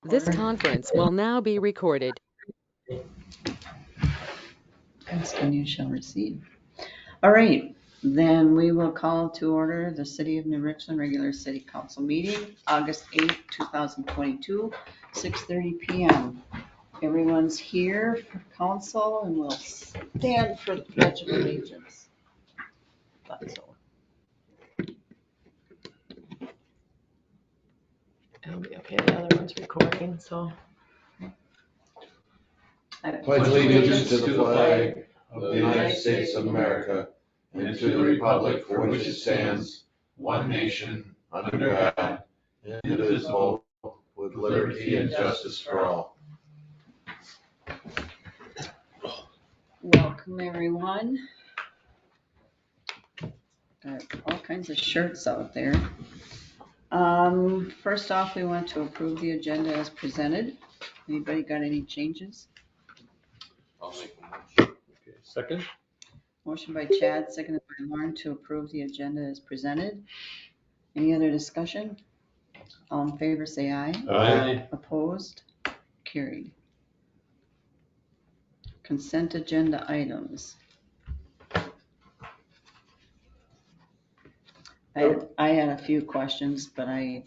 This conference will now be recorded. Ask and you shall receive. All right, then we will call to order the City of New Richland regular city council meeting, August 8th, 2022, 6:30 PM. Everyone's here for council and we'll stand for the pledge of allegiance. Thought so. It'll be okay, the other one's recording, so. Pledge allegiance to the flag of the United States of America and to the republic for which it stands, one nation, under God, indivisible, with liberty and justice for all. Welcome, everyone. Got all kinds of shirts out there. First off, we want to approve the agenda as presented. Anybody got any changes? I'll make a motion. Okay, second? Motion by Chad, seconded by Lauren to approve the agenda as presented. Any other discussion? All in favor, say aye. Aye. Opposed? Carried. Consent agenda items. I had a few questions, but I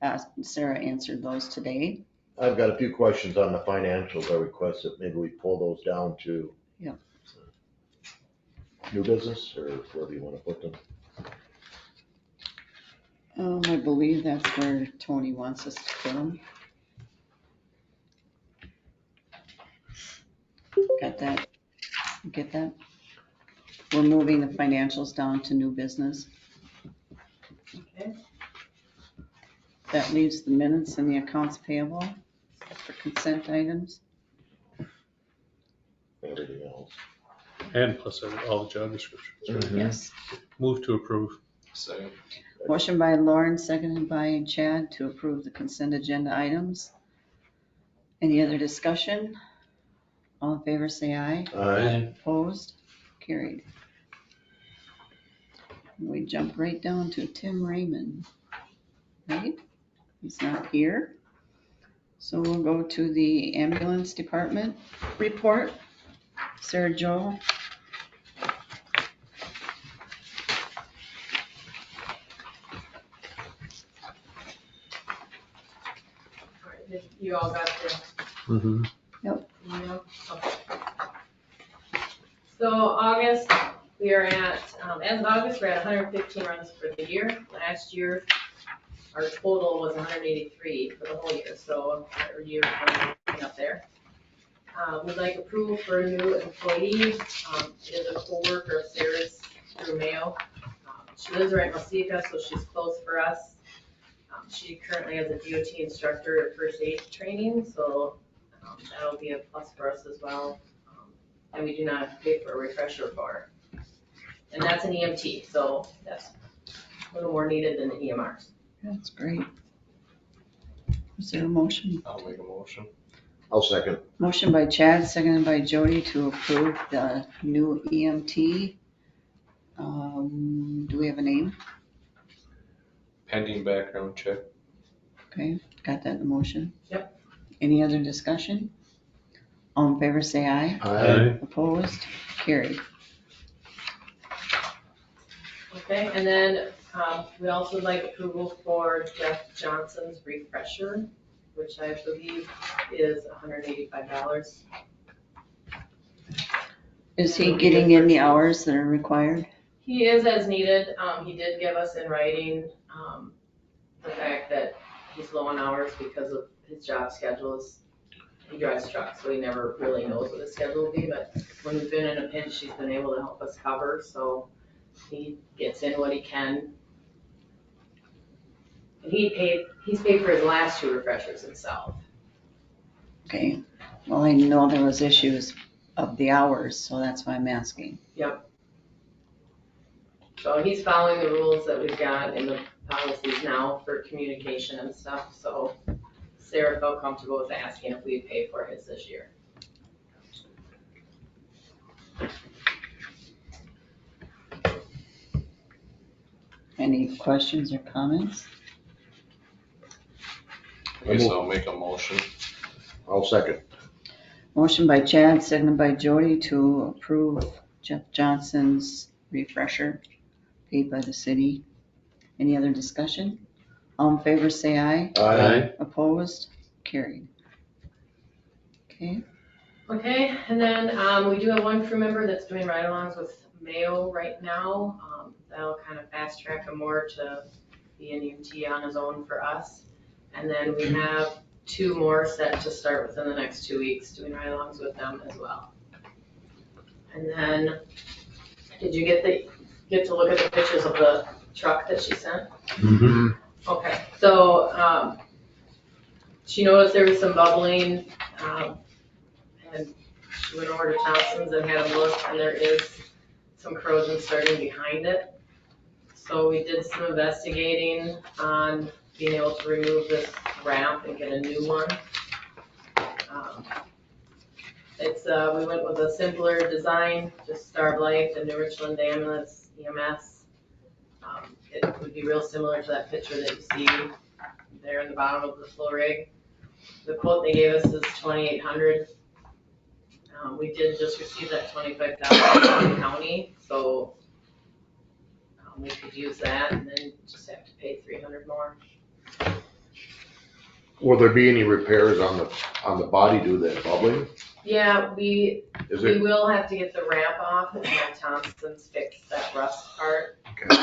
asked, Sarah answered those today. I've got a few questions on the financials. I request that maybe we pull those down to Yeah. new business, or wherever you want to put them. I believe that's where Tony wants us to put them. Got that? Get that? We're moving the financials down to new business. Okay. That leaves the minutes and the accounts payable for consent items. Everything else. And plus all the job descriptions, right? Mhm. Yes. Move to approve. Second. Motion by Lauren, seconded by Chad to approve the consent agenda items. Any other discussion? All in favor, say aye. Aye. Opposed? Carried. We jump right down to Tim Raymond, right? He's not here. So we'll go to the ambulance department report. Sarah Jo. Alright, you all got the Mm-hmm. email? Okay. So August, we are at, as of August, we're at 115 runs for the year. Last year, our total was 183 for the whole year, so our year is up there. We'd like approval for a new employee, is a coworker of Sarah's through Mayo. She lives right in Wasika, so she's close for us. She currently has a DOT instructor at first aid training, so that'll be a plus for us as well. And we do not have to pay for a refresher for her. And that's an EMT, so that's a little more needed than the EMRs. That's great. Is there a motion? I'll make a motion. I'll second. Motion by Chad, seconded by Jody to approve the new EMT. Do we have a name? Pending background check. Okay, got that in the motion? Yep. Any other discussion? All in favor, say aye. Aye. Opposed? Carried. Okay, and then we also would like approval for Jeff Johnson's refresher, which I believe is $185. Is he getting in the hours that are required? He is as needed. He did give us in writing the fact that he's low on hours because of his job schedules. He drives trucks, so he never really knows what his schedule will be, but when we've been in a pinch, he's been able to help us cover, so he gets in what he can. And he's paid for his last two refreshers himself. Okay, well, I know there was issues of the hours, so that's why I'm asking. So he's following the rules that we've got in the policies now for communication and stuff, so Sarah felt comfortable with asking if we'd pay for his this year. Any questions or comments? I guess I'll make a motion. I'll second. Motion by Chad, seconded by Jody to approve Jeff Johnson's refresher paid by the city. Any other discussion? All in favor, say aye. Aye. Opposed? Carried. Okay, Okay, and then, we do have one crew member that's doing ride-alongs with Mayo right now. That'll kind of fast track him more to be an EMT on his own for us. And then we have 2 more set to start within the next 2 weeks, doing ride-alongs with them as well. And then, did you get to look at the pictures of the truck that she sent? Mm-hmm. Okay, so, she noticed there was some bubbling, and she went over to Thompson's and had a look, and there is some corrosion starting behind it. So we did some investigating on being able to remove this ramp and get a new one. We went with a simpler design, just Starblight, the New Richland Ambulance EMS. It would be real similar to that picture that you see there in the bottom of the flow rig. The quote they gave us is $2,800. We did just receive that $25,000 from the county, so we could use that and then just have to pay $300 more. Will there be any repairs on the body due to that bubbling? Yeah, we Is it? will have to get the ramp off and have Thompson's fix that rust part. Okay. They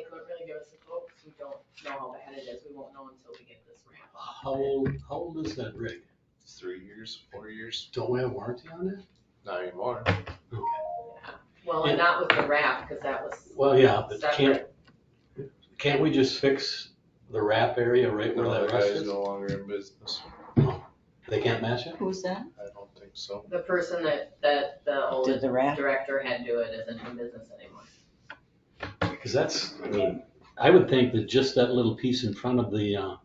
couldn't really give us a quote because we don't know how bad it is. We won't know until we get this ramp off. How old is that rig? 3 years, 4 years, Don't we have warranty on it? not anymore. Well, and not with the wrap, because that was Well, yeah, but separate. can't we just fix the wrap area right where No, that that rust guy's is? no longer in business. They can't match it? who's that? I don't think so. The person that the old Did the wrap? director had do it isn't in business anymore. Because that's, I mean, I would think that just that little piece in front of the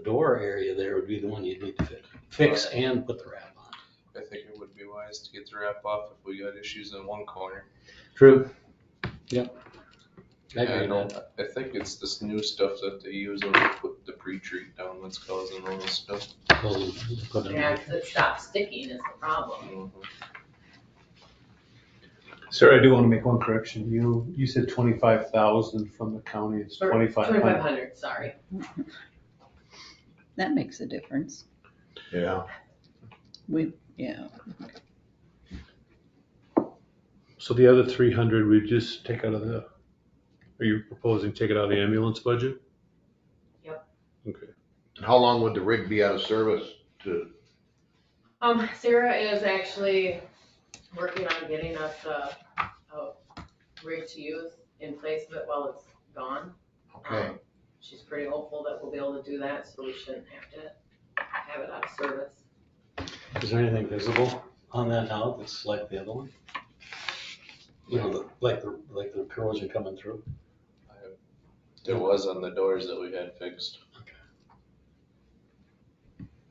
door area there would be the one you'd need to fix and put the wrap on. I think it would be wise to get the wrap off if we got issues in one corner. True. Yep. I agree And with that. I think it's this new stuff that they use when they put the pre-treat down that's causing all this stuff. We'll put it Yeah, in. 'cause it stopped sticking is the problem. Mhm. Sir, I do want to make one correction. You said 25,000 from the county. It's 2,500. 2,500, sorry. That makes a difference. Yeah. Yeah, So the other 300, we just take out of are you proposing take it out of the ambulance budget? Yep. Okay. And how long would the rig be out of service to? Sarah is actually working on getting us a rig to use in place of it while it's gone. Okay. She's pretty hopeful that we'll be able to do that, so we shouldn't have to have it out of service. Is there anything visible on that now that's like the other one? You know, like the corrosion coming through? It was on the doors that we had fixed. Okay.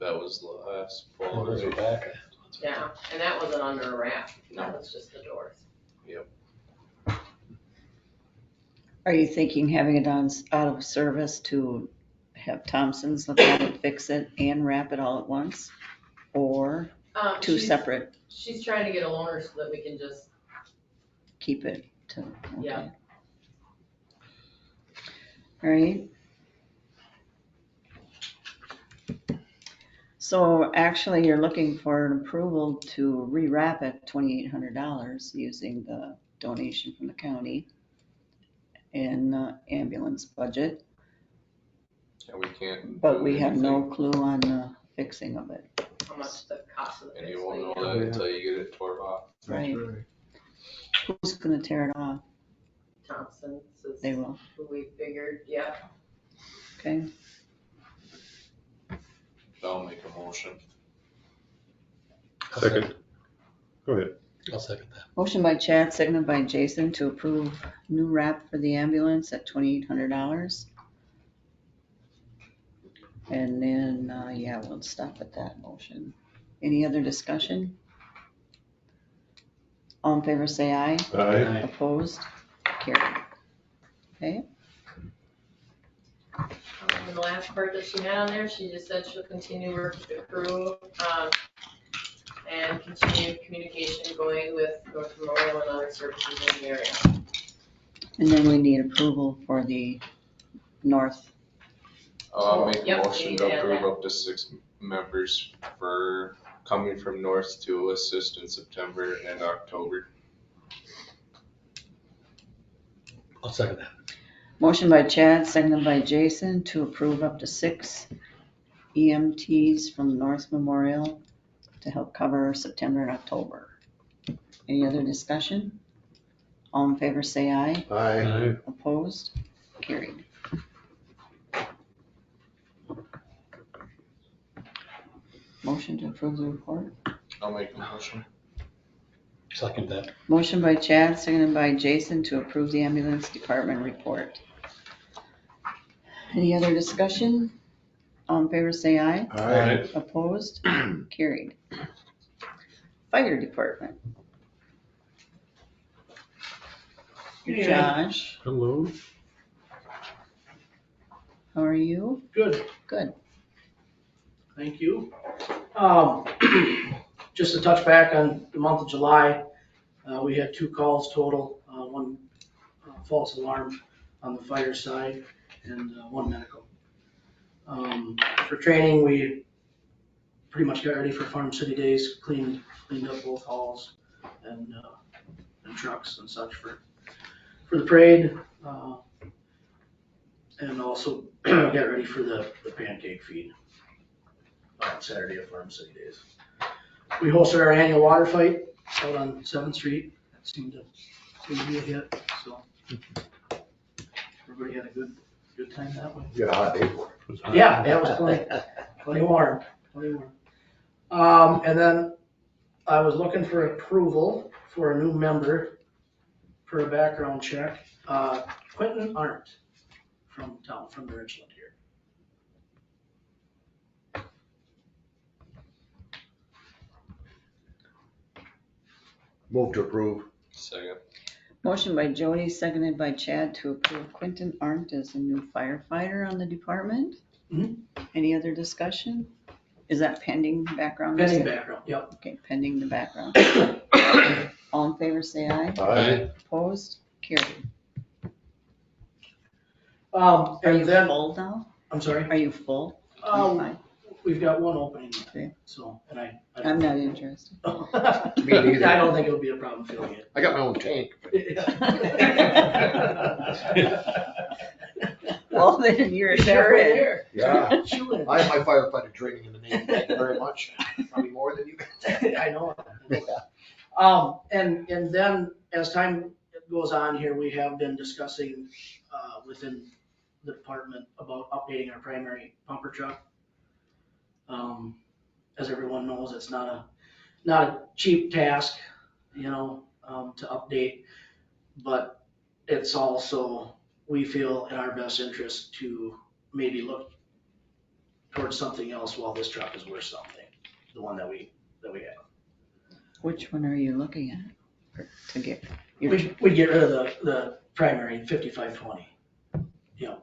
That was the last fall. Oh, those are back. Yeah, and that wasn't under a wrap, that was just the doors. are you thinking having it out of service to have Thompson's look at it, fix it, and wrap it all at once? Or two She's- separate, She's trying to get a loaner so that we can just, keep it to, okay. Yeah. All right. So actually, you're looking for an approval to rewrap it $2,800 using the donation from the county and ambulance budget, And we can't. but do we have no anything, clue on the fixing of it. how much the cost of the And fix you won't will know that until you get it tore off. Right. Who's gonna tear it off? Thompson's They is will, who we figured, yeah. okay. I'll make a motion. Second. Go ahead. I'll second that. Motion by Chad, seconded by Jason to approve new wrap for the ambulance at $2,800. And then, yeah, we'll stop at that motion. Any other discussion? All in favor, say aye. Aye. Opposed? Carried. Okay, in the last part that she had on there, she just said she'll continue work with the crew, and continue communication going with North Memorial and other services in the area. And then we need approval for the north. I'll make a Yep, motion you to can add approve that. up to 6 members for coming from north to assist in September and October. I'll second that. Motion by Chad, seconded by Jason to approve up to 6 EMTs from North Memorial to help cover September and October. Any other discussion? All in favor say aye. Aye. Opposed? Carried. Motion to approve the report. I'll make a motion. Second that. Motion by Chad, seconded by Jason to approve the ambulance department report. Any other discussion? All in favor say aye. Aye. Opposed? Carried. Fire department. Josh, Hello? how are you? Good, Good. thank you. Just to touch back on the month of July, we had 2 calls total, one false alarm on the fire side and 1 medical. For training, we pretty much got ready for Farm City Days, cleaned up both halls and trucks and such for the parade. And also got ready for the pancake feed on Saturday at Farm City Days. We hosted our annual water fight out on 7th Street. That seemed to be a hit, so everybody had a good time that way. You got a hot day for it. Yeah, it was plenty warm. And then I was looking for approval for a new member for a background check. Quentin Arndt from the Richland here. Move to approve. Second. Motion by Jody, seconded by Chad to approve Quentin Arndt as a new firefighter on the department. Mhm. Any other discussion? Is that pending background? Pending background, yep. Okay, pending the background. All in favor say aye. Aye. Opposed? Carried. Are you And then, full now? I'm sorry, Are you full? we've got 1 opening, Okay. so, and I'm not interested. Me neither. I don't think it'll be a problem filling it. I got my own tank. Well, then you're sure in. there. Yeah. Shoe in. I have my firefighter training in the Navy. Thank you very much. Probably more than you guys. I know. And then as time goes on here, we have been discussing within the department about updating our primary pumper truck. As everyone knows, it's not a cheap task, to update, but it's also, we feel, in our best interest to maybe look towards something else while this truck is worth something, the one that we have. Which one are you looking at to get? We get rid of the primary 5520. Yeah.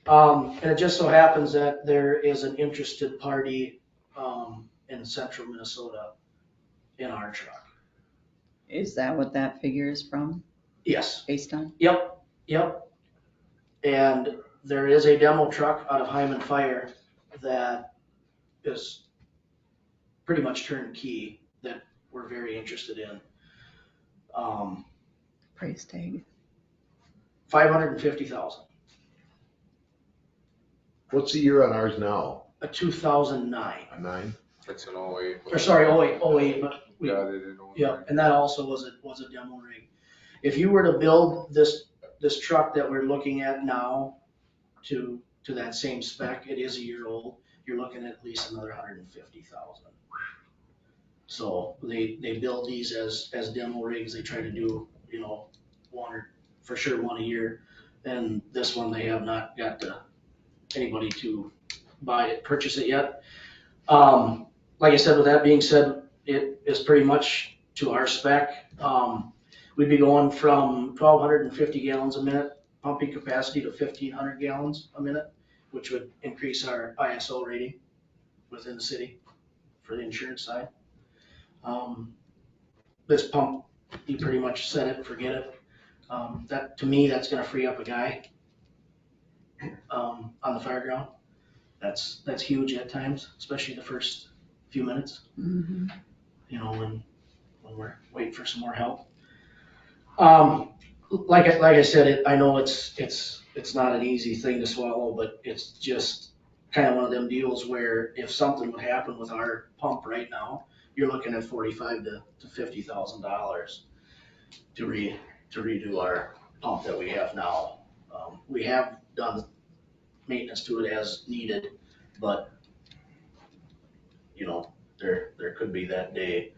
And it just so happens that there is an interested party in central Minnesota in our truck. Is that what that figure is from, Yes. based on? Yep. And there is a demo truck out of Hyman Fire that is pretty much turnkey that we're very interested in. Price tag. $550,000. What's the year on ours now? A 2009. A 9? It's an 08. Or sorry, 08, but we, Got it in 09. yeah, and that also was a demo rig. If you were to build this truck that we're looking at now to that same spec, it is a year old, you're looking at least another $150,000. So they build these as demo rigs. They try to do, one a year. And this one, they have not got anybody to purchase it yet. Like I said, with that being said, it is pretty much to our spec. We'd be going from 1,250 gallons a minute pumping capacity to 1,500 gallons a minute which would increase our ISO rating within the city for the insurance side. This pump, you pretty much set it and forget it. That, to me, that's gonna free up a guy on the fire ground. That's huge at times, especially the first few minutes, Mhm. you know, when we're waiting for some more help. Like I said, I know it's not an easy thing to swallow, but it's just kind of one of them deals where if something would happen with our pump right now, you're looking at $45,000 to $50,000 to redo our pump that we have now. We have done maintenance to it as needed, but you know, there could be that day.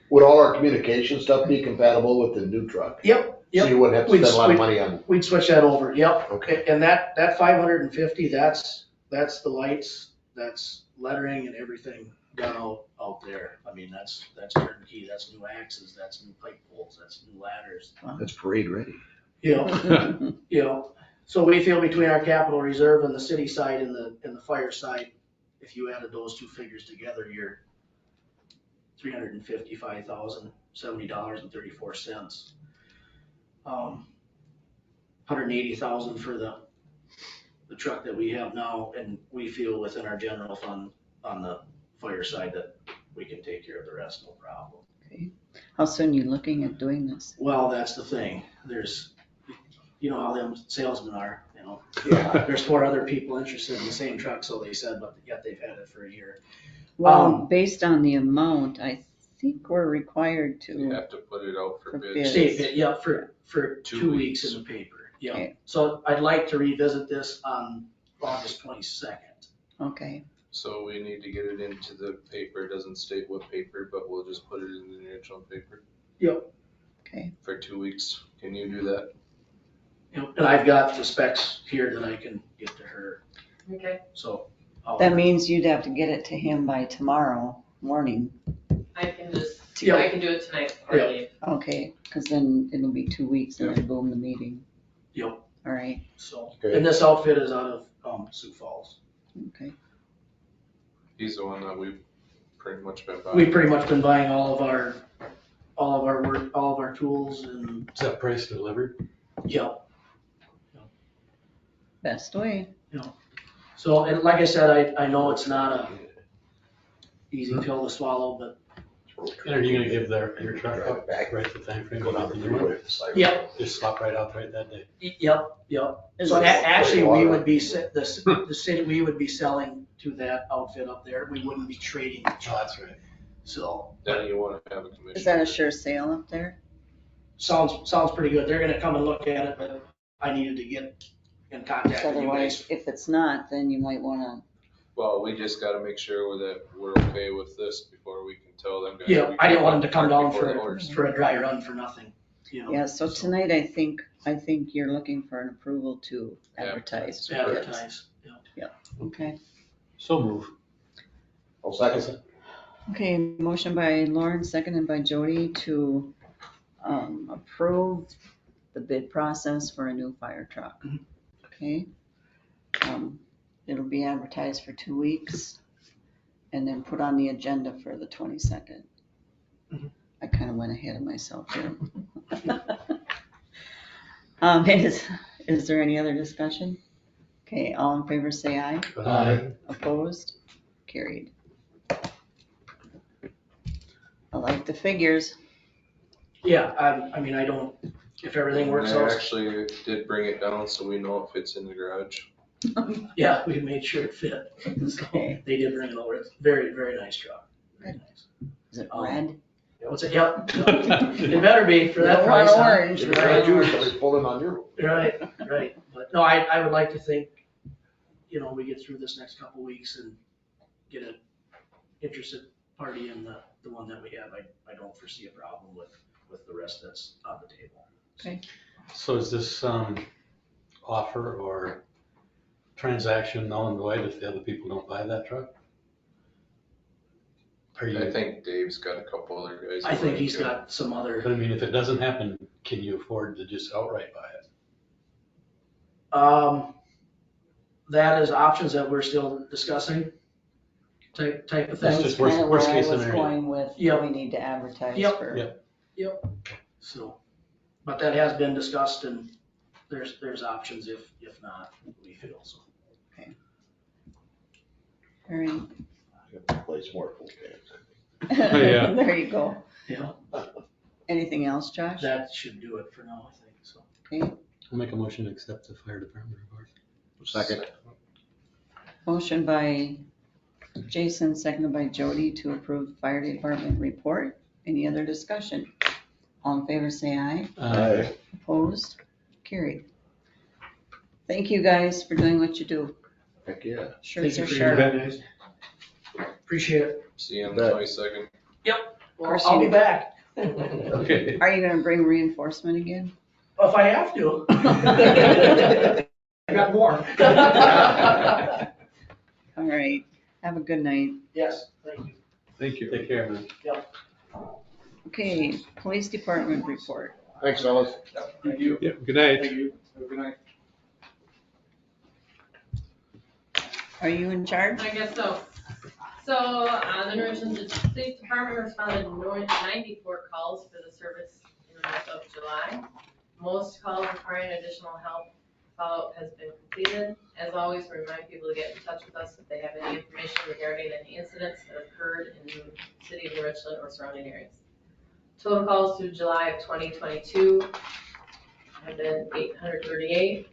Would all our communication stuff be compatible with the new truck? Yep. So you wouldn't have to spend a lot of money on, We'd switch that over, yep. Okay. And that 550, that's the lights, that's lettering and everything done out there. I mean, that's turnkey, that's new axes, that's new pipe poles, that's new ladders. that's parade ready. You know, so we feel between our capital reserve and the city side and the fire side, if you added those two figures together, you're $355,070.34. $180,000 for the truck that we have now, and we feel within our general fund on the fire side that we can take care of the rest, no problem. How soon are you looking at doing this? Well, that's the thing. There's, you know how them salesmen are, you know. Yeah. There's 4 other people interested in the same truck, so they said, but yet they've had it for a year. Well, based on the amount, I think we're required You to, have to put it out for For bids. bids. State bid, yeah, for 2 2 weeks weeks. in the paper, yeah. Okay. So I'd like to revisit this on August 22nd. okay, So we need to get it into the paper. It doesn't state what paper, but we'll just put it in the original paper okay. for 2 weeks. Can you do that? Yep, and I've got the specs here that I can get to her, Okay, so. That means you'd have to get it to him by tomorrow morning. I can just, Yeah. I can do it tonight before I leave. Okay, because then it'll be 2 weeks and then boom, the meeting. Yep, All right, so, Okay. and this outfit is out of Sioux Falls. okay. He's the one that we've pretty much been We've buying. pretty much been buying all of our work, all of our tools and, Is that price delivered? yep. Best way. So, and like I said, I know it's not a easy pill to swallow, but And are you gonna give your truck Drive up it back. right at the time frame? Go you down get the the new one? freeway. Cyber. yep, Just swap right out right that day? yep. Is So this- actually, we would be, the city, we would be selling to that outfit up there. We wouldn't be trading the Oh, truck. that's right. So, Then you wanna have a commission. Is that a sure sale up there? sounds pretty good. They're gonna come and look at it, but I needed to get in contact with you Otherwise, guys. if it's not, then you might wanna, Well, we just gotta make sure that we're okay with this before we can tell them guys. Yeah, we I didn't can want them to come park down before the horse. for a dry run for nothing, you know. yeah, so tonight I think you're looking for an approval to advertise. for bids. Advertise, yeah. Okay. So move. I'll second. Okay, motion by Lauren, seconded by Jody to approve the bid process for a new fire truck. Mhm. Okay. It'll be advertised for 2 weeks and then put on the agenda for the 22nd. Mhm. I kind of went ahead of myself here. Is there any other discussion? Okay, all in favor say aye. Aye. Opposed? Carried. I like the figures. Yeah, I mean, I don't, if everything works And I out, actually did bring it down so we know it fits in the garage. yeah, we made sure it fit. So Okay. they did bring it over. It's very, very nice truck. Very nice. Is it Um, red? What's it? Yep. It better be for that You don't want price. huh? orange, If right? it's not you, somebody's pulling on your. Right, right. But no, I would like to think, you know, we get through this next couple weeks and get an interested party in the one that we have. I don't foresee a problem with the rest that's on the table. So is this, offer or transaction null and void if the other people don't buy that truck? Are I you, think Dave's got a couple other guys. I think he's willing to- got some other, but I mean, if it doesn't happen, can you afford to just outright buy it? that is options that we're still discussing type of That's thing. just Kind of worst where I case was scenario. going with, Yep. we need to advertise Yep. for. Yep. So, but that has been discussed and there's options if not, we feel so. All right. Place more full tanks. Yeah. There you go. Yeah, Anything else, Josh? that should do it for now, I think, so. Okay, I'll make a motion to accept the fire department report. Second. motion by Jason, seconded by Jody to approve the fire department report. Any other discussion? All in favor, say aye. Aye. Opposed? Carried. Thank you guys for doing what you do. Heck, yeah. Shirts Thank are you for your sharp. time, guys. Appreciate it. See you on Bet. the 22nd. Well, I'll be back. Okay. Are you gonna bring reinforcement again? If I have to. I got more. All right, have a good night. Yes, thank you. Thank you. Take care, man. Okay, police department report. Thanks, fellas. Thank you. Yeah, good night. Thank you. Have a good night. Are you in charge? I guess so. So, the New Richmond Police Department responded to 94 calls for the service in the month of July. Most calls requiring additional help, follow-up has been completed. As always, we remind people to get in touch with us if they have any information regarding any incidents that occurred in the city of New Richmond or surrounding areas. Total calls through July of 2022 have been 838,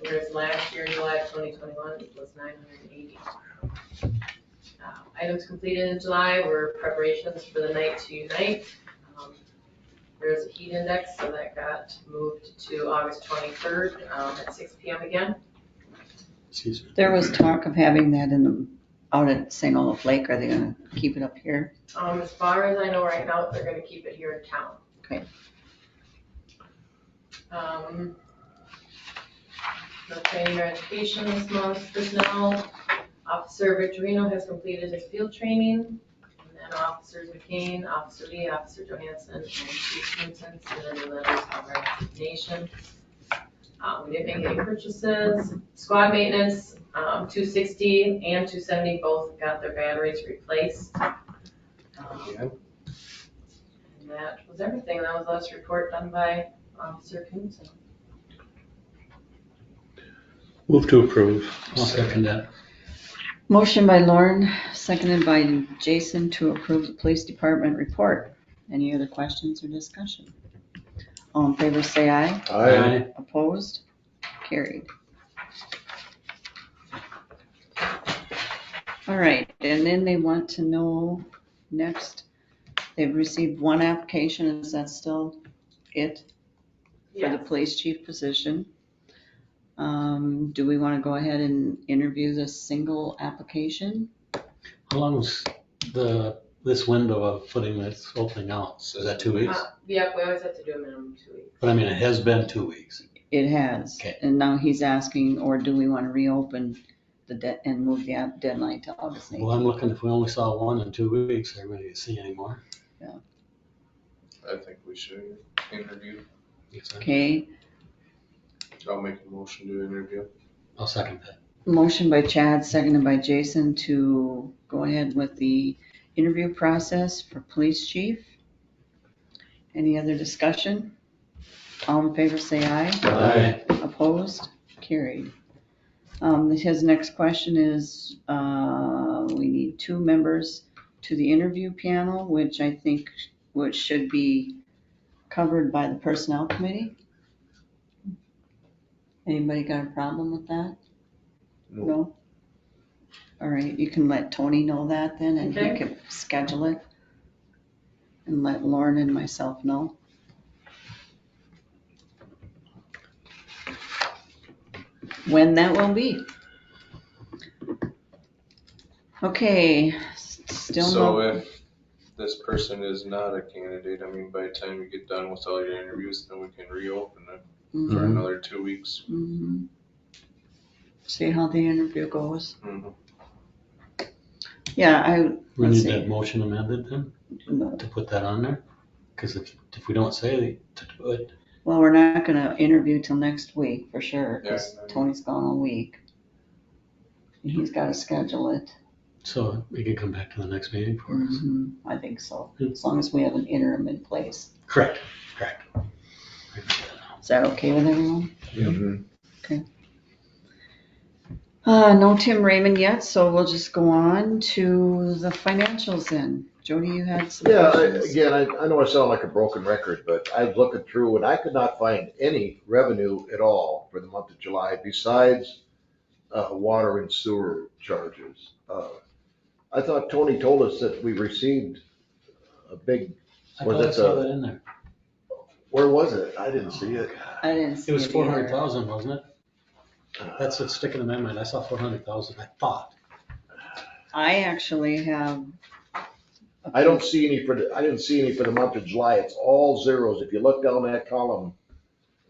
whereas last year in July of 2021 it was 980. Items completed in July were preparations for the Night to Unite. There's a heat index, so that got moved to August 23rd at 6 p.m. again. Excuse me. There was talk of having that out at St. Olaf Lake. Are they gonna keep it up here? As far as I know right now, they're gonna keep it here in town. Okay. No training or education this month, personnel. Officer Victorino has completed his field training. And then Officers McCain, Officer Lee, Officer Johansson, and Chief Vincent submitted letters of resignation. We didn't make any purchases. Squad maintenance, 260 and 270 both got their batteries replaced. And that was everything. That was the last report done by Officer Knudsen. Move to approve. I'll second that. Motion by Lauren, seconded by Jason to approve the police department report. Any other questions or discussion? All in favor, say aye. Aye. Opposed? Carried. All right, and then they want to know next, they've received one application. Is that still it for the Yes. police chief position? Do we want to go ahead and interview this single application? How long was this window of putting this opening out? Is that 2 weeks? Yep, we always have to do a minimum 2 weeks. But I mean, it has been 2 weeks. It has. Okay. And now he's asking, or do we want to reopen and move the deadline to August 18th? Well, I'm looking, if we only saw one in 2 weeks, are we going to see any more? I think we should interview. Okay, I'll make a motion to interview. I'll second that. motion by Chad, seconded by Jason to go ahead with the interview process for police chief. Any other discussion? All in favor, say aye. Aye. Opposed? Carried. His next question is, we need 2 members to the interview panel, which I think should be covered by the personnel committee. Anybody got a problem with that? No? All right, you can let Tony know that then, and he Okay. can schedule it. And let Lauren and myself know. When that will be. Okay, still So no, if this person is not a candidate, I mean, by the time you get done with all your interviews, then we can reopen it for Mhm, another 2 weeks. mhm. See how the interview goes. Mhm. Yeah, We let's need see. that motion amended then, to put that on there? Because if we don't say to do it, Well, we're not gonna interview till next week for sure, because Yeah. Tony's gone all week. He's got to schedule it. So we can come back to the next meeting for us. I think so, as long as we have an interim in place. Correct. Is that okay with everyone? Mhm. No Tim Raymond yet, so we'll just go on to the financials then. Jody, you had some Yeah, questions? again, I know I sound like a broken record, but I was looking through and I could not find any revenue at all for the month of July besides water and sewer charges. I thought Tony told us that we received a big, I Was thought I it saw the- that in there. where was it? I didn't see it. I didn't see It was either. 400,000, wasn't it? That's what's sticking in my mind. I saw 400,000, I thought. I actually have. I don't see any I didn't see any for the month of July. It's all zeros. If you look down that column,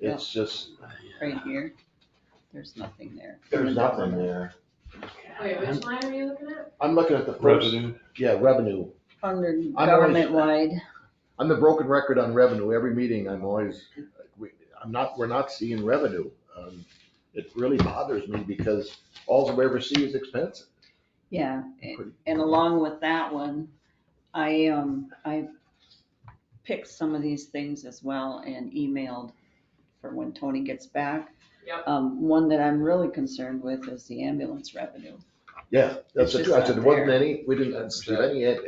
it's just, Right here, there's nothing there. there's nothing there. Wait, which line are you looking at? I'm looking at the first, Revenue. yeah, revenue. Under always- government wide, I'm the broken record on revenue. Every meeting, we're not seeing revenue. It really bothers me because all we ever see is expenses. yeah, and along with that one, I picked some of these things as well and emailed for when Tony gets back. Yep. One that I'm really concerned with is the ambulance revenue. Yeah, that's It's the just truth. I said, not there wasn't there. any, we didn't That's receive that. any yet,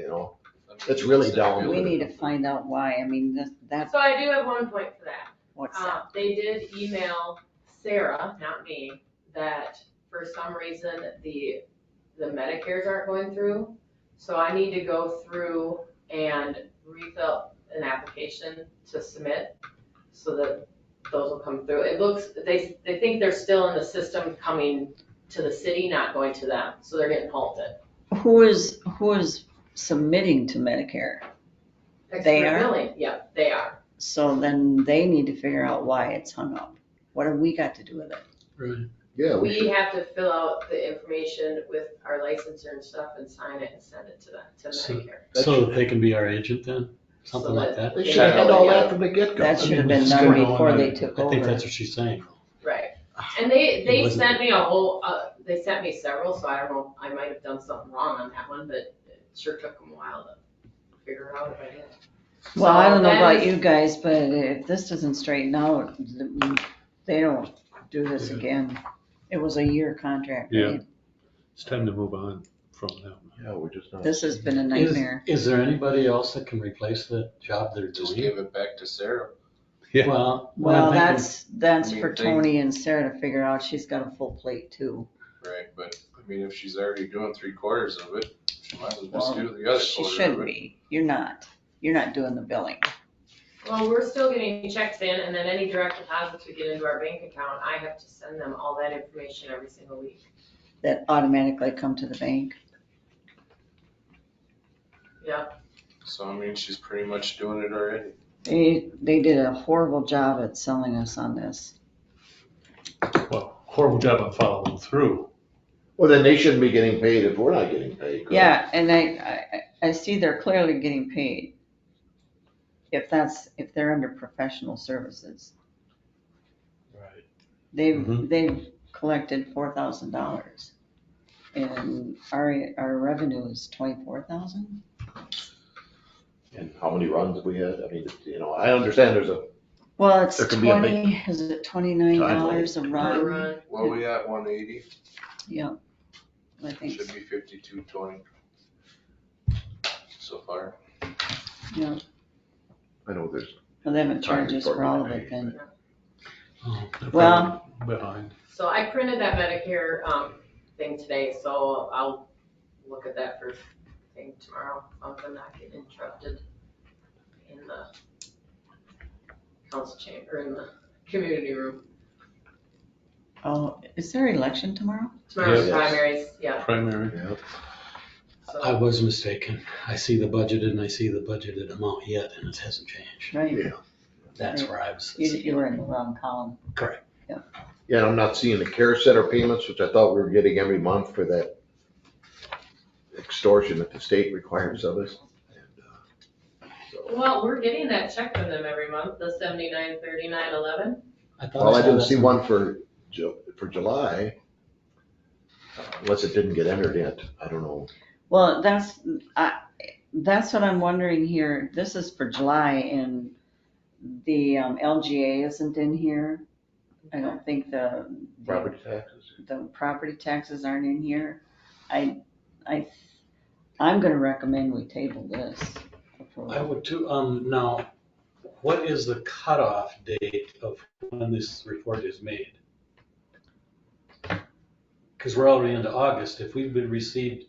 It's really down. We need to find out why, I mean, that's, So I do have one point for that. what's that? They did email Sarah, not me, that for some reason the Medicares aren't going through. So I need to go through and refill an application to submit so that those will come through. It looks, they think they're still in the system coming to the city, not going to them, so they're getting halted. Who is submitting to Medicare? They Extra are? billing, yeah, they are. So then they need to figure out why it's hung up. What have we got to do with it? Right. Yeah, we We should. have to fill out the information with our licensor and stuff and sign it and send it to them, to So- Medicare. So that they can be our agent then? Something So like that? They should have had all that from the get-go. That should have been It's done going on, before they took I think over. that's what she's saying. Right, and they wasn't- sent me a whole, they sent me several, so I don't know, I might have done something wrong on that one, but it sure took them a while to figure it out if I did. Well, I don't know So about that is- you guys, but if this doesn't straighten out, they don't do this again. It was a year contract, Yeah. right? It's time to move on from them. Yeah, we're just not. This has been a nightmare. Is there anybody else that can replace the job they're Just doing? give it back to Sarah. Yeah. Well, what I'm Well, thinking- that's I mean, for Tony and Sarah to figure out. She's got a full plate too. Right, but I mean, if she's already doing 3/4 of it, she might as well just Well, do the other She quarter should of it. be. You're not doing the billing. Well, we're still getting checks in, and then any direct deposits we get into our bank account, I have to send them all that information every single week. That automatically come to the bank. Yeah, So I mean, she's pretty much doing it already. They did a horrible job at selling us on this. Well, horrible job of following through. Well, then they shouldn't be getting paid if we're not getting paid. correct? Yeah, and I see they're clearly getting paid. If they're under professional services. Right. They've collected $4,000. And our revenue is 24,000? And how many runs have we had? I mean, I understand there's a, Well, it's There could be a big 20, is it $29 a per run? run. Well, we at 180, Yeah, I think, should be 52.20 so far. yeah, I know there's, well, they haven't charged us for all of Time it then. Oh, They're Well- probably behind. So I printed that Medicare, thing today, so I'll look at that first thing tomorrow, as long as I'm not getting interrupted in the council chamber, in the community room. Oh, is there election tomorrow? Tomorrow's Yes. primaries, yeah, Primary. I so, was mistaken. I see the budgeted and I see the budgeted amount yet and it hasn't changed. Right, yeah. That's where I was. you were in the wrong column. Correct. Yeah, I'm not seeing the care center payments, which I thought we were getting every month for that extortion that the state requires of us. And, so- well, we're getting that check from them every month, the 793911. thought Well, I saw didn't that see some- one for July. unless it didn't get entered in, I don't know. Well, that's what I'm wondering here. This is for July and the LGA isn't in here. I don't think the Property taxes? property taxes aren't in here. I'm gonna recommend we table this. I would too. Now, what is the cutoff date of when this report is made? Because we're already into August. If we've been received,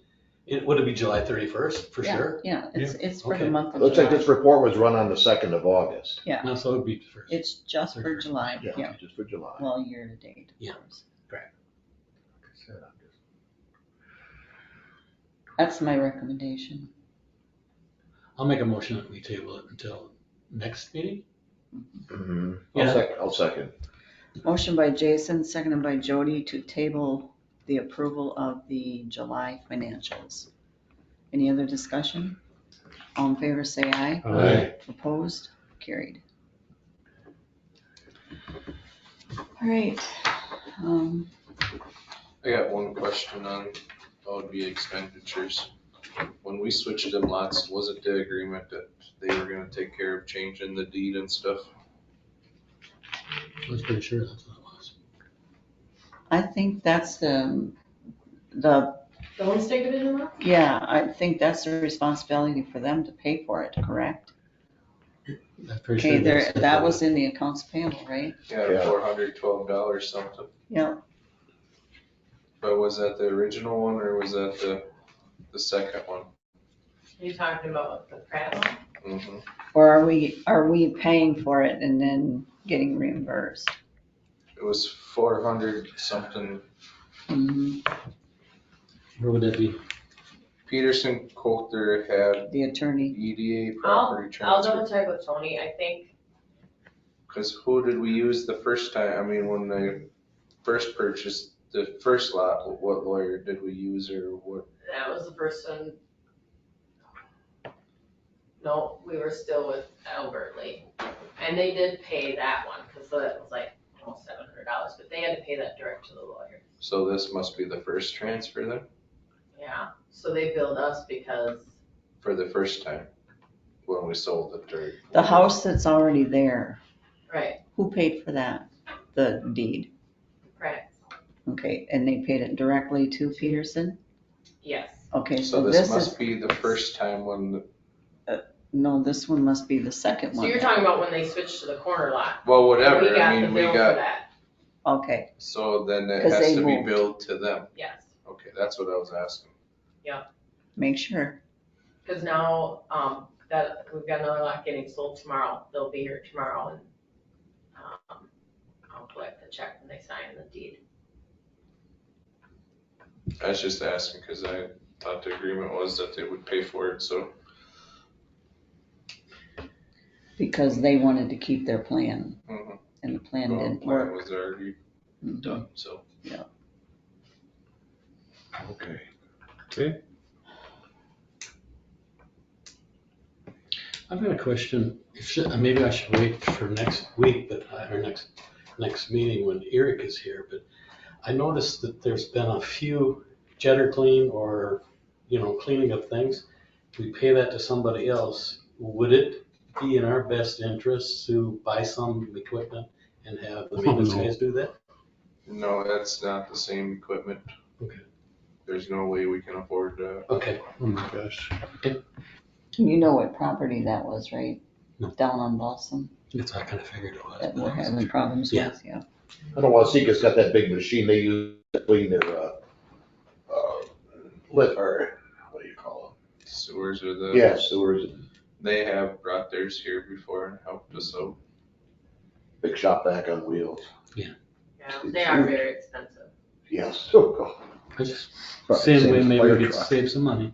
would it be July 31st for Yeah, sure? Yeah, it's for the Okay. month of Looks like this July. report was run on the 2nd of August. Yeah, No, so it would be first. it's just for July, yeah, Just for July. well, year to date. Yeah. Like I said, I'm just- That's my recommendation. I'll make a motion that we table it until next meeting. Mhm. Yeah. I'll second. Motion by Jason, seconded by Jody to table the approval of the July financials. Any other discussion? All in favor, say aye. Aye. Opposed? Carried. All right. I got one question on OB expenditures. When we switched them lots, was it the agreement that they were gonna take care of changing the deed and stuff? I was pretty sure that's what it was. I think that's the, The homestead division lot? yeah, I think that's the responsibility for them to pay for it, correct? I'm pretty sure Okay, there, that's- that was in the accounts payable, right? Yeah, Yeah. $412 something. Yeah, But was that the original one or was that the second one? Are you talking about the Pratt one? Mm-hmm. or are we paying for it and then getting reimbursed? It was 400 something. Mhm. Where would that be? Peterson Coulter had The attorney, EDA I'll property double transfer. check with Tony, I think, Cause who did we use the first time? I mean, when they first purchased the first lot, what lawyer did we use or what? that was the first one. No, we were still with Albert Lee, and they did pay that one, cause that was like almost $700, but they had to pay that direct to the lawyer. So this must be the first transfer then, Yeah, so they billed us because, for the first time, when we sold it or. the house that's already there, right, who paid for that? The deed, Pratt, okay, and they paid it directly to Peterson? yes. Okay, So so this this is, must be the first time when, no, this one must be the second So one. you're talking about when they switched to the corner lot? well, whatever, We I got the mean, we bill for got, that, Okay, so then it 'Cause has they to be moved. billed to them. yes, Okay, that's what I was asking. make sure. cause now, that, we've got another lot getting sold tomorrow, they'll be here tomorrow and, I'll collect the check when they sign the deed. I was just asking, cause I thought the agreement was that they would pay for it, so. Because they wanted to keep their plan, Mhm. and the plan Well, the didn't plan work. was already Mhm. done, so. Okay. Okay. I've got a question. Maybe I should wait for next week, but, or next meeting when Eric is here, but I noticed that there's been a few jetter clean or, cleaning of things. We pay that to somebody else. Would it be in our best interest to buy some equipment and have the maintenance no. guys do that? No, that's not the same equipment. Okay. There's no way we can afford that. Okay. Oh my gosh. You know what property that was, right? No. Down on Balsam, That's what I kind of figured it was. that but we're I wasn't having sure. problems Yeah. with, yeah. I know Wasika's got that big machine they use to clean their, or, what do you call Sewers are them? the. Yeah, sewers, They have brought theirs here before and helped us out. big shop vac on wheels. Yeah, they are very expensive. Yes. Oh, God. I just, Probably same same way as maybe fire we could truck. save some money.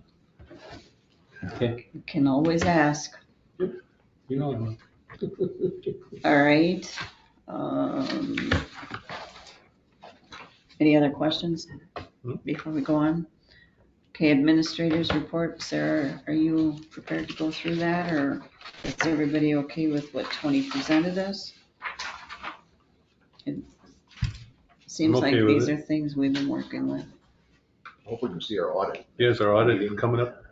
Okay, You can always ask. you know I will. All right. Any other questions No. before we go on? Okay, administrators report. Sarah, are you prepared to go through that, or is everybody okay with what Tony presented us? It seems I'm like okay with these it. are things we've been working with. Hope we can see our audit. Is our audit coming up?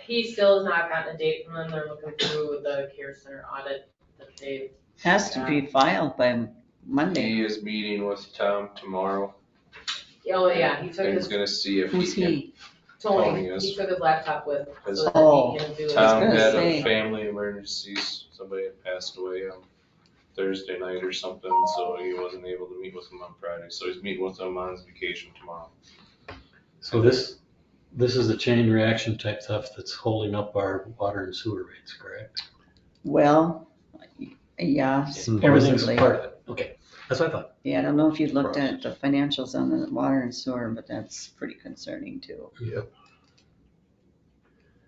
He still has not gotten a date from them. They're looking through the care center audit that they, Has to be filed by Monday. He is meeting with Tom tomorrow. oh yeah, he took And he's his, gonna see if Who's he can. he? Tony, Tony is. he took his laptop with, His- so Oh. that he can do his. Tom gonna had say. a family emergencies. Somebody had passed away on Thursday night or something, so he wasn't able to meet with him on Friday. So he's meeting with him on his vacation tomorrow. So this is the chain reaction type stuff that's holding up our water and sewer rates, correct? Well, yeah, Everything's supposedly. part of it. Okay, that's what I thought. Yeah, I don't know if you looked at the financials on the water and sewer, but that's pretty concerning too. Yep.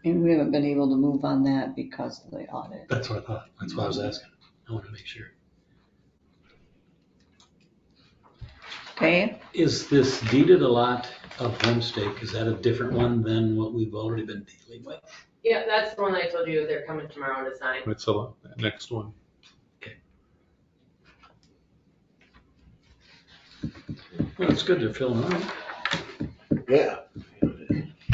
And we haven't been able to move on that because of the audit. That's what I thought. That's why I was asking. I want to make sure. Okay, Is this deeded a lot of homestake? Is that a different one than what we've already been dealing with? Yeah, that's the one I told you, they're coming tomorrow to sign. It's the next one. Well, it's good they're filling out. Yeah.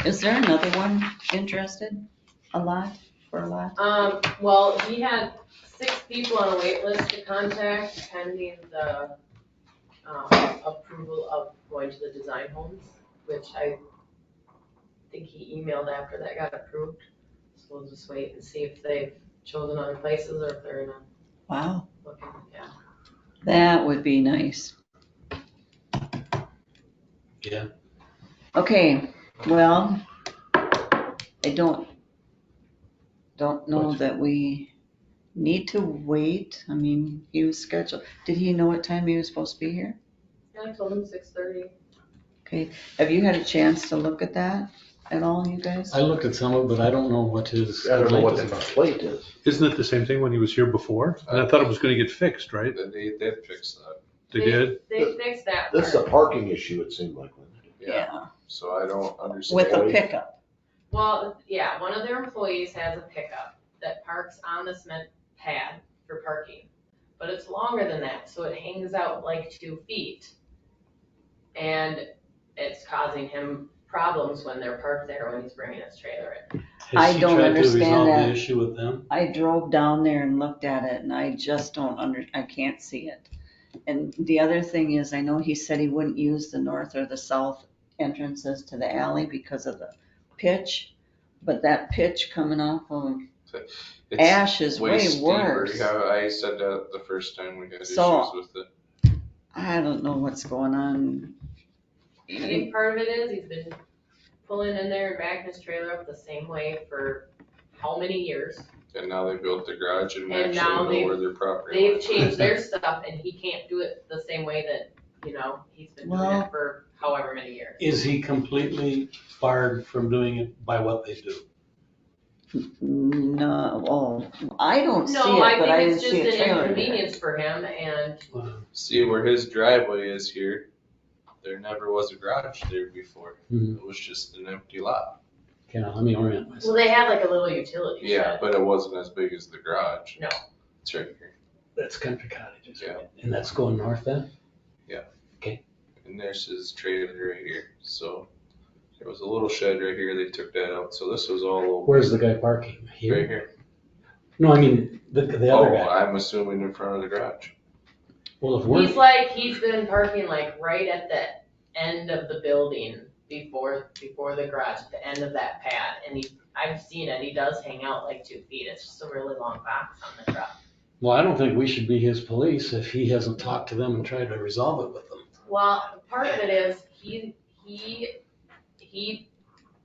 is there another one interested? A lot, for a lot? Well, he had 6 people on a wait list to contact pending the, approval of going to the design homes, which I think he emailed after that got approved. So we'll just wait and see if they've chosen other places or if they're gonna Wow, look in, yeah. that would be nice. Yeah. Okay, well, I don't know that we need to wait. I mean, he was scheduled. Did he know what time he was supposed to be here? Yeah, I told him 6:30. Okay, have you had a chance to look at that at all, you guys? I looked at some of it, but I don't know what his. I don't know what the complaint complaint is. Isn't it the same thing when he was here before? And I thought it was gonna get fixed, right? They did fix that. They did? They fixed that This is a part. parking issue, it seemed like. Yeah, So I don't understand. with a pickup. Well, yeah, one of their employees has a pickup that parks on the cement pad for parking. But it's longer than that, so it hangs out like 2 feet. And it's causing him problems when they're parked there when he's bringing his trailer in. I don't understand Has he tried to resolve that. the issue with them? I drove down there and looked at it and I just I can't see it. And the other thing is, I know he said he wouldn't use the north or the south entrances to the alley because of the pitch, but that pitch coming off of It's Ash is way steeper. worse. Yeah, I said that the first time we had So- issues with it. I don't know what's going on. I think part of it is he's been pulling in there and backing his trailer up the same way for how many years? And now they built the garage and And now actually know they've- where their property They've line changed is. their stuff and he can't do it the same way that, he's been doing Well- it for however many years. Is he completely barred from doing it by what they do? No, I don't see No, I it, but I think didn't it's just see a an trailer there. inconvenience for him and See where his driveway is here, there never was a garage there before. Mhm. It was just an empty lot. Okay, now let me orient well, myself. they had like a little utility Yeah, shed. but it wasn't as big as the garage. No. It's right here. That's Country Cottages, Yeah. right? And that's going north then? And there's his trailer right here. So there was a little shed right here. They took that out. So this was all over Where's the guy parking? right Here? here. No, I mean, the Oh, other guy. I'm assuming in front of the garage. Well, if we're, He's been parking like right at the end of the building before the garage, at the end of that pad. And I've seen it, he does hang out like 2 feet. It's just a really long box on the truck. well, I don't think we should be his police if he hasn't talked to them and tried to resolve it with them. Well, part of it is he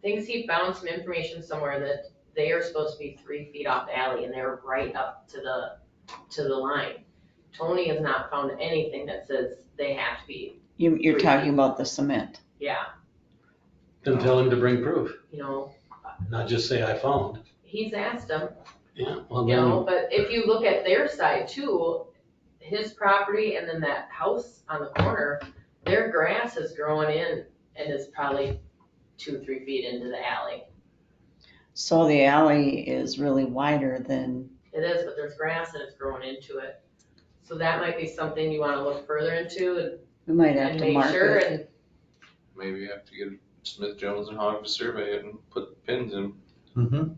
thinks he found some information somewhere that they are supposed to be 3 feet off the alley and they're right up to the line. Tony has not found anything that says they have to be, You're 3 talking feet. about the cement. yeah, Then tell him to bring proof, not just say I found. he's asked them, Yeah, well then, but if you look at their side too, his property and then that house on the corner, their grass is growing in and is probably 2-3 feet into the alley. So the alley is really wider than, It is, but there's grass and it's growing into it. So that might be something you wanna look further into we might have and to make mark sure it. and, maybe have to get Smith Jones and Hogg to survey it and put pins in. Mm-hmm.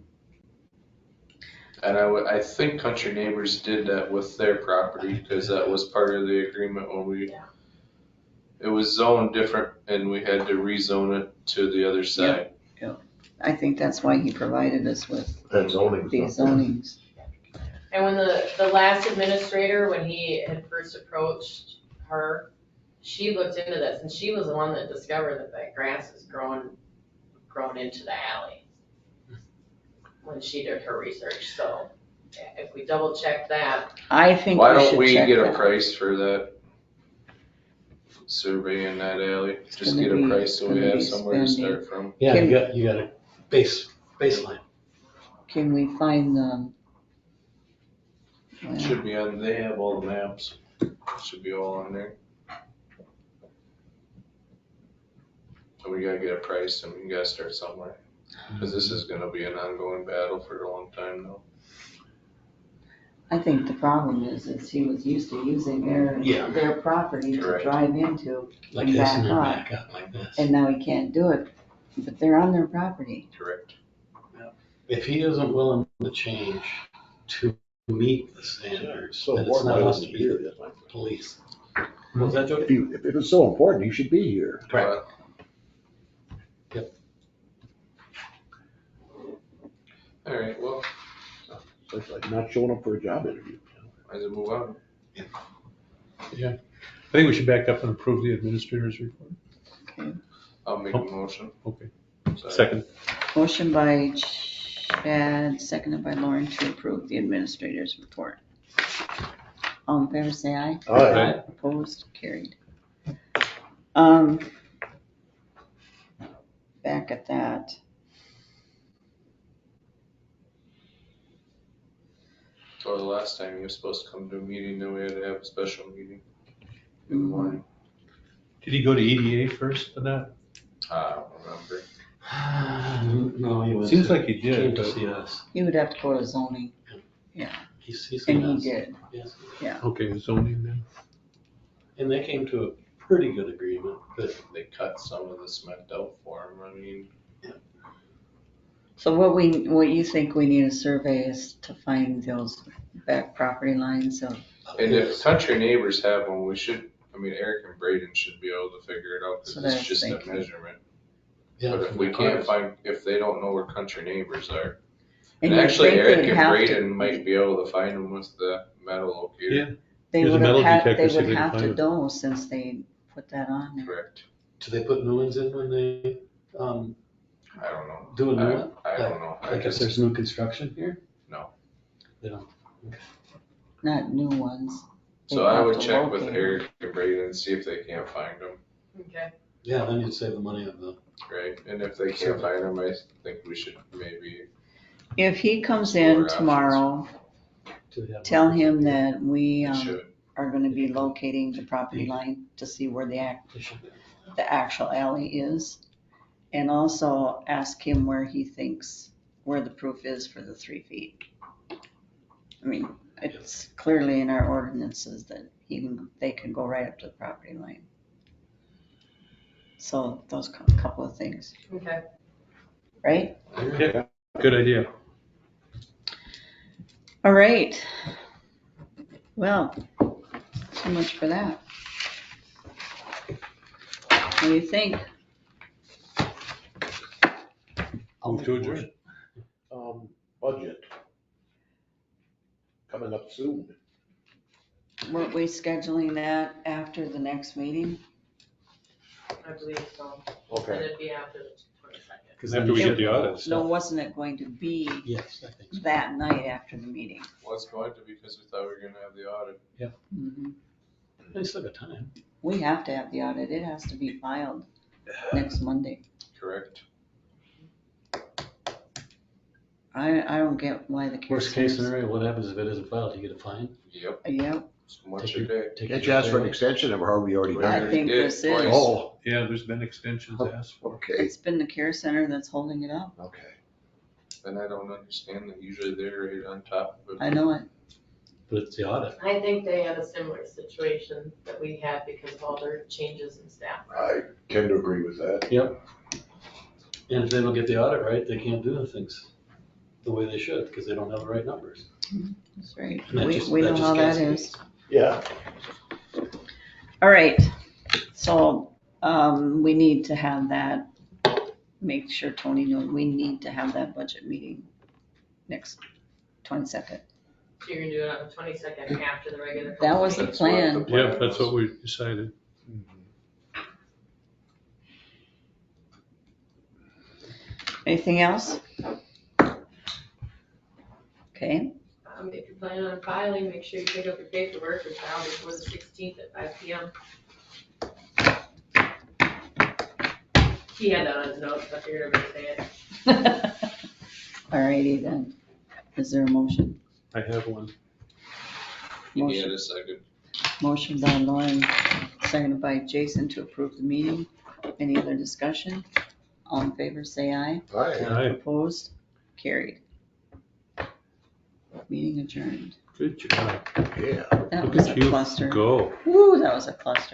And I think Country Neighbors did that with their property, because that was part of the agreement when we, Yeah. it was zoned different and we had to rezone it to the other side. I think that's why he provided us with That zoning these stuff. zonings. And when the last administrator, when he had first approached her, she looked into this, and she was the one that discovered that grass is grown into the alley when she did her research, so if we double check that, I think Why we don't should we check get a that. price for that survey in that alley? Just gonna get a be- price so we gonna have be somewhere to spending. start from. Yeah, Can- you got a baseline. Can we find the? It should be on, they have all the maps. It should be all on there. So we gotta get a price and we gotta start somewhere. Cause this is gonna be an ongoing battle for a long time now. I think the problem is he was used to using Yeah. their property to Correct. drive into, Like And this and then back back up like this. and now he can't do it. But they're on their property. Correct. If he isn't willing to change to meet the standards, So then it's important, not why us wasn't to he be here? the That's my question. police. Was that Jody? If it was so important, he should be here. Right. Alright, well, So it's like not showing up for a job interview. might as well move on. I think we should back up and approve the administrator's report. I'll make a motion. Okay. Sorry. Second. Motion by Chad, seconded by Lauren to approve the administrator's report. All in favor, say aye. Aye. Opposed, carried. Back at that. Or the last time you were supposed to come to a meeting, then we had to have a special meeting in the morning. Did he go to EDA first for that? I don't remember. No, he was. Seems like he Came did, to but, see us. You would have to go to zoning, He's seen and he us. did. Yes. okay, zoning then. And they came to a pretty good agreement, but They cut some of the cement out for him, I mean, So what you think we need a survey is to find those back property lines of, and if Country Neighbors have one, we should, I mean, Eric and Braden should be able to figure it out, So cause it's that's just a thinking. measurement. yeah, But if from we the can't cars. find, if they don't know where Country Neighbors are, and and you actually think Eric they'd and have Braden to, might be able to find them with the metal locator. Yeah. they There's a would metal have detector, they see if would they can have to find it. know since they put that on there. Correct. Do they put new ones in when they, I don't know. do a new one? I don't know. I Like if just, there's new construction here? No. They don't. Not new ones. so They'd I have would to check with locate. Eric and Braden and see if they can't find them, okay. Yeah, then you'd save the money of the. right? And if they can't find them, I think we should maybe, If he comes Explore in options. tomorrow, to have tell him that we we should. are gonna be locating the property line to see where the They should be. actual alley is. And also ask him where he thinks, where the proof is for the 3 feet. I mean, it's clearly in our ordinances that they can go right up to the property line. So those couple of things, Okay. right? Yeah, good idea. All right. Well, so much for that. What do you think? I'll Move to make a adjourn. motion. Budget. Coming up soon. Weren't we scheduling that after the next meeting? I believe so. And Okay. it'd be after the 22nd. Cause then After we you get should the know audit. all No, stuff. wasn't it going to be Yes, I think so. that night after the meeting? Was going to because we thought we were gonna have the audit. Mhm. They still got time. We have to have the audit. It has to be filed next Monday. Correct. I don't get why the. Worst case scenario, what happens if it isn't filed? You get a fine? Yep. Yep, So much a day. Take Can't your you ask for an day. extension or have we already done I it? think did this twice. is, Oh, Yeah, there's been extensions asked for. okay, it's been the care center that's holding it up. okay. And I don't understand that usually they're right on top of it. I know it. but it's the audit. I think they had a similar situation that we had because of all their changes in staff. I tend to agree with that. Yep. And if they don't get the audit right, they can't do the things the way they should, because they don't have the right numbers. That's right. And that We just- know that just how that cascades. is. Yeah. All right, so, we need to have that, make sure Tony knows, we need to have that budget meeting next 22nd. So you're gonna do it on the 22nd after the regular. That was the council meeting. plan. Yeah, that's what we decided. Anything else? Okay, If you're planning on filing, make sure you pick up your paperwork and file before the 16th at 5 PM. He had that on his notes, I figured I would say it. all righty then. Is there a motion? I have one. You Motion. need a second. Motion by Lauren, seconded by Jason to approve the meeting. Any other discussion? All in favor, say aye. Aye. Aye. Opposed? Carried. Meeting adjourned. Good job. Yeah. That Look was at a you cluster. go. Woo, that was a cluster.